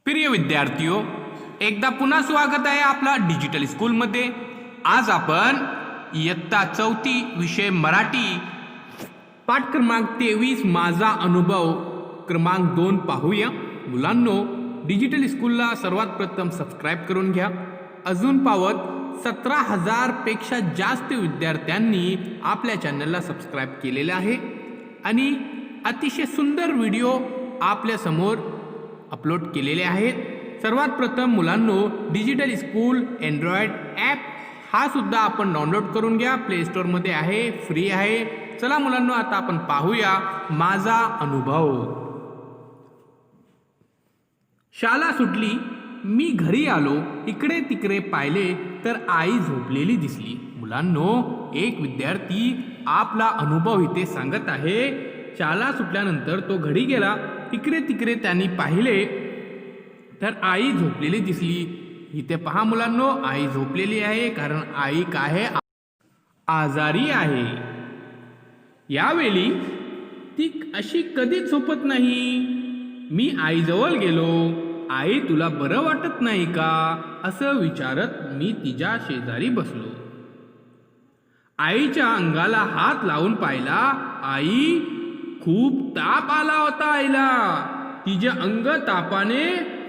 प्रिय विद्यार्थियों, एकदा पुन्हा स्वागत आहे आपला डिजिटल स्कूलमध्ये। आज आपण इयत्ता 4 विषय मराठी पाठ क्रमांक 23 माझा अनुभव क्रमांक 2 पाहूया। मुलांनो, डिजिटल स्कूलला सर्वात प्रथम सबस्क्राइब करून घ्या। अजून पावत 17,000 पेक्षा जास्त विद्यार्थ्यांनी आपल्या चॅनलला सबस्क्राइब केलेले आहे आणि अतिशय सुंदर व्हिडिओ आपल्या समोर अपलोड केलेले आहेत। सर्वात प्रथम मुलांनो, डिजिटल स्कूल एंड्रॉइड ॲप हा सुद्धा आपण डाउनलोड करून घ्या। प्ले स्टोर मध्ये आहे, फ्री आहे। चला मुलांनो, आता आपण पाहूया माझा अनुभव। शाळा सुटली, मी घरी आलो, इकडे तिकडे पाहिले तर आई झोपलेली दिसली। मुलांनो, एक विद्यार्थी आपला अनुभव इथे सांगत आहे। शाळा सुटल्यानंतर तो घरी गेला, इकडे तिकडे त्यांनी पाहिले तर आई झोपलेली दिसली। इथे पहा मुलांनो, आई झोपलेली आहे कारण आई काय आहे, आजारी आहे। यावेळी ती अशी कधीच झोपत नाही। मी आईजवळ गेलो, आई तुला बरं वाटत नाही का असं विचारत मी तिच्या शेजारी बसलो। आईच्या अंगाला हात लावून पाहिला, आई खूप ताप आला होता आईला, तिचे अंग तापाने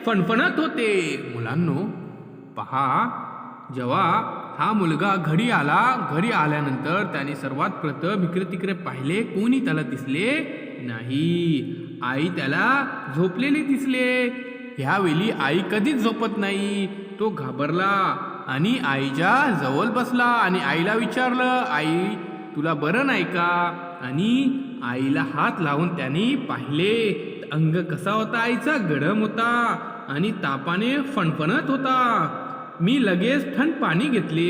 फणफणत होते। मुलांनो पहा, जेव्हा हा मुलगा घरी आल्यानंतर त्याने सर्वात प्रथम इकडे तिकडे पाहिले, कोणी त्याला दिसले नाही। आई त्याला झोपलेली दिसले। ह्यावेळी आई कधीच झोपत नाही। तो घाबरला आणि आईच्या जवळ बसला आणि आईला विचारलं, आई तुला बरं नाही का? आणि आईला हात लावून त्याने पाहिले, अंग कसा होता आईचा, गरम होता आणि तापाने फणफणत होता। मी लगेच थंड पाणी घेतले,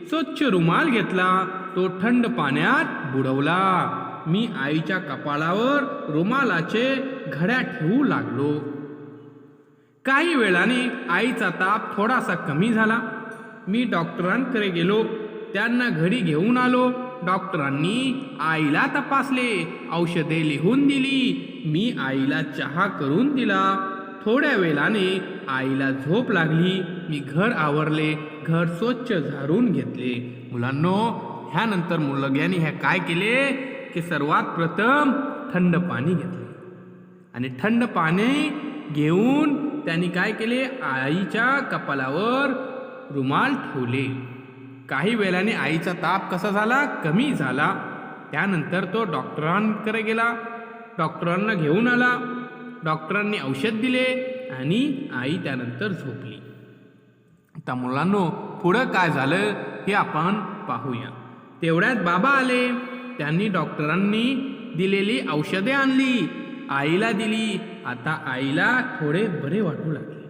स्वच्छ रुमाल घेतला, तो थंड पाण्यात बुडवला। मी आईच्या कपाळावर रुमालाचे घड्या ठेवू लागलो। काही वेळाने आईचा ताप थोडासा कमी झाला। मी डॉक्टरांकडे गेलो, त्यांना घरी घेऊन आलो। डॉक्टरांनी आईला तपासले, औषधे लिहून दिली। मी आईला चहा करून दिला। थोड्या वेळाने आईला झोप लागली। मी घर आवरले, घर स्वच्छ झाडून घेतले। मुलांनो, ह्यानंतर मुलग्याने काय केले की सर्वात प्रथम थंड पाणी घेतले आणि थंड पाणी घेऊन त्यांनी काय केले, आईच्या कपाळावर रुमाल ठेवले। काही वेळाने आईचा ताप कसा झाला, कमी झाला। त्यानंतर तो डॉक्टरांकडे गेला, डॉक्टरांना घेऊन आला। डॉक्टरांनी औषध दिले आणि आई त्यानंतर झोपली। आता मुलांनो, पुढं काय झालं हे आपण पाहूया। तेवढ्यात बाबा आले, त्यांनी डॉक्टरांनी दिलेली औषधे आणली, आईला दिली। आता आईला थोडे बरे वाटू लागले।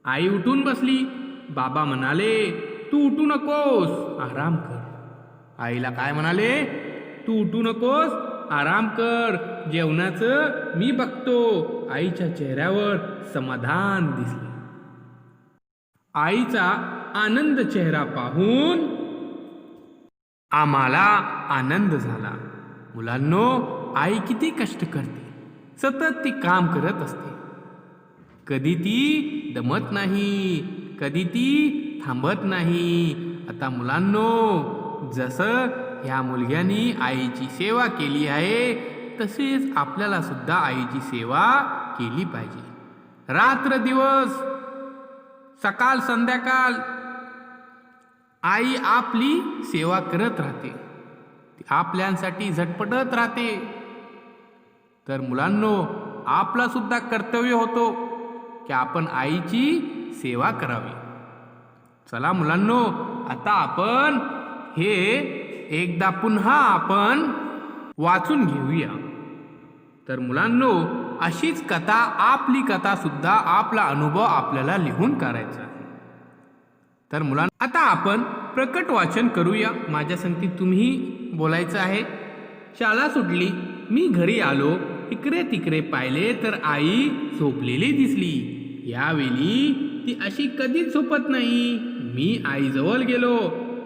आई उठून बसली। बाबा म्हणाले, तू उठू नकोस, आराम कर। आईला काय म्हणाले, तू उठू नकोस, आराम कर, जेवणाचं मी बघतो। आईच्या चेहऱ्यावर समाधान दिसले। आईचा आनंद चेहरा पाहून आम्हाला आनंद झाला। मुलांनो, आई किती कष्ट करते, सतत ती काम करत असते, कधी ती दमत नाही, कधी ती थांबत नाही। आता मुलांनो, जसं ह्या मुलग्यानी आईची सेवा केली आहे, तसेच आपल्याला सुद्धा आईची सेवा केली पाहिजे। रात्र दिवस, सकाळ संध्याकाळ आई आपली सेवा करत राहते, ती आपल्यासाठी झटपटत राहते। तर मुलांनो, आपला सुद्धा कर्तव्य होतो की आपण आईची सेवा करावी। चला मुलांनो, आता आपण हे एकदा पुन्हा आपण वाचून घेऊया। तर मुलांनो, अशीच कथा, आपली कथा सुद्धा, आपला अनुभव आपल्याला लिहून काढायचा आहे। तर मुलांनो, आता आपण प्रकट वाचन करूया। माझ्या संगती तुम्ही बोलायचं आहे। शाळा सुटली, मी घरी आलो, इकडे तिकडे पाहिले तर आई झोपलेली दिसली। यावेळी ती अशी कधीच झोपत नाही। मी आईजवळ गेलो,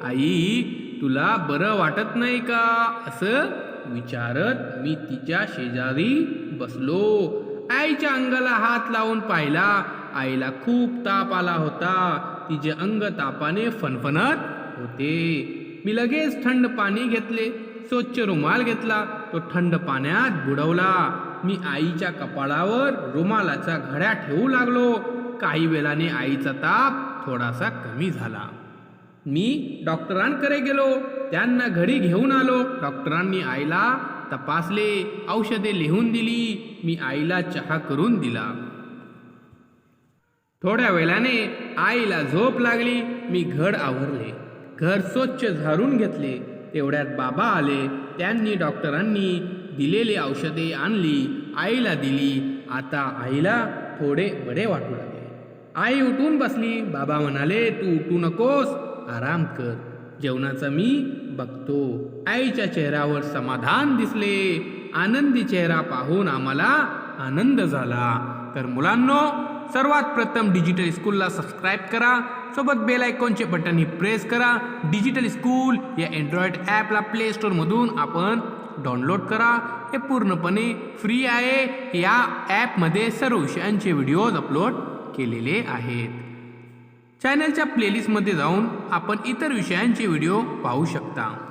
आई तुला बरं वाटत नाही का असं विचारत मी तिच्या शेजारी बसलो। आईच्या अंगाला हात लावून पाहिला, आईला खूप ताप आला होता. तिचे अंग तापाने फणफणत होते. मी लगेच थंड पाणी घेतले. स्वच्छ रुमाल घेतला. तो थंड पाण्यात बुडवला. मी आईच्या कपाळावर रुमालाचा घड्या ठेवू लागलो. काही वेळाने आईचा ताप थोडासा कमी झाला. मी डॉक्टरांकडे गेलो. त्यांना घरी घेऊन आलो. डॉक्टरांनी आईला तपासले. औषधे लिहून दिली. मी आईला चहा करून दिला. थोड्या वेळाने आईला झोप लागली. मी घर आवरले. घर स्वच्छ झाडून घेतले. तेवढ्यात बाबा आले. त्यांनी डॉक्टरांनी दिलेली औषधे आणली. आईला दिली. आता आईला थोडे बरे वाटू लागले. आई उठून बसली. बाबा म्हणाले, तू उठू नकोस, आराम कर. जेवणाचं मी बघतो. आईच्या चेहऱ्यावर समाधान दिसले. आनंदी चेहरा पाहून आम्हाला आनंद झाला. तर मुलांनो, सर्वात प्रथम डिजिटल स्कूलला सबस्क्राईब करा. सोबत बेल आयकॉनचे बटनही प्रेस करा. डिजिटल स्कूल या अँड्रॉइड ॲपला प्ले स्टोअरमधून आपण डाउनलोड करा. हे पूर्णपणे फ्री आहे. या ॲपमध्ये सर्व विषयांचे व्हिडिओज अपलोड केलेले आहेत. चॅनलच्या प्लेलिस्टमध्ये जाऊन आपण इतर विषयांचे व्हिडिओ पाहू शकता.